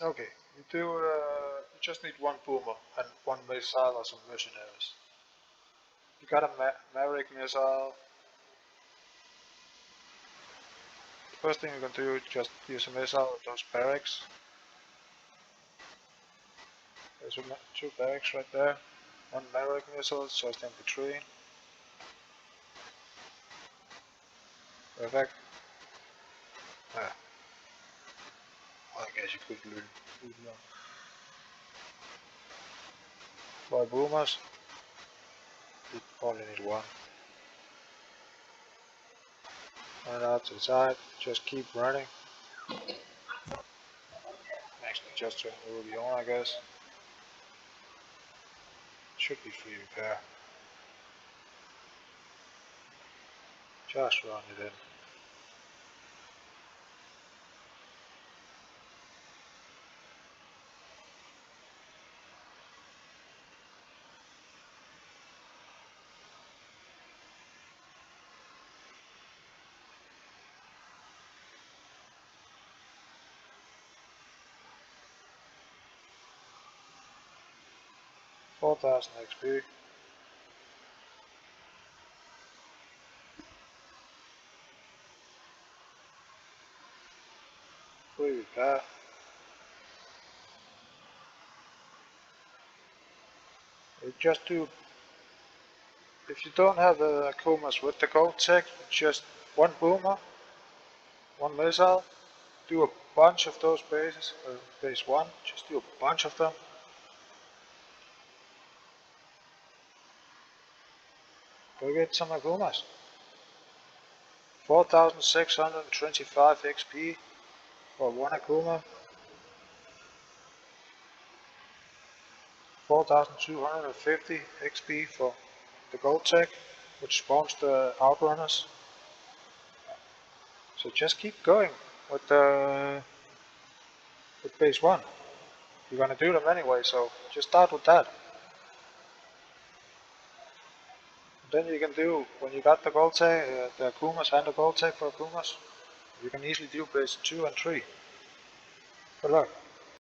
Okay, you just need one boomer and one missile or some mercenaries. You got a Maverick missile. The first thing you can do is just use a missile with those barracks. There's two barracks right there. One Maverick missile just in between. Perfect. Ah, well, I guess you could do that. For boomers, you only need one. Run out to the side, just keep running. Actually, just turn the Ruby on, I guess. Should be free repair. Just run it in. $4,000 XP. Free repair. You just do. If you don't have the Akumas with the gold tech, just one boomer, one missile. Do a bunch of those bases. Base 1, just do a bunch of them. Go get some Akumas. 4,625 XP for one Akuma. 4,250 XP for the gold tech, which spawns the outrunners. So just keep going with base 1. You're gonna do them anyway, so just start with that. Then you can do, when you got the gold tech, the Akumas and the gold tech for Akumas, you can easily do base 2 and 3. Good luck.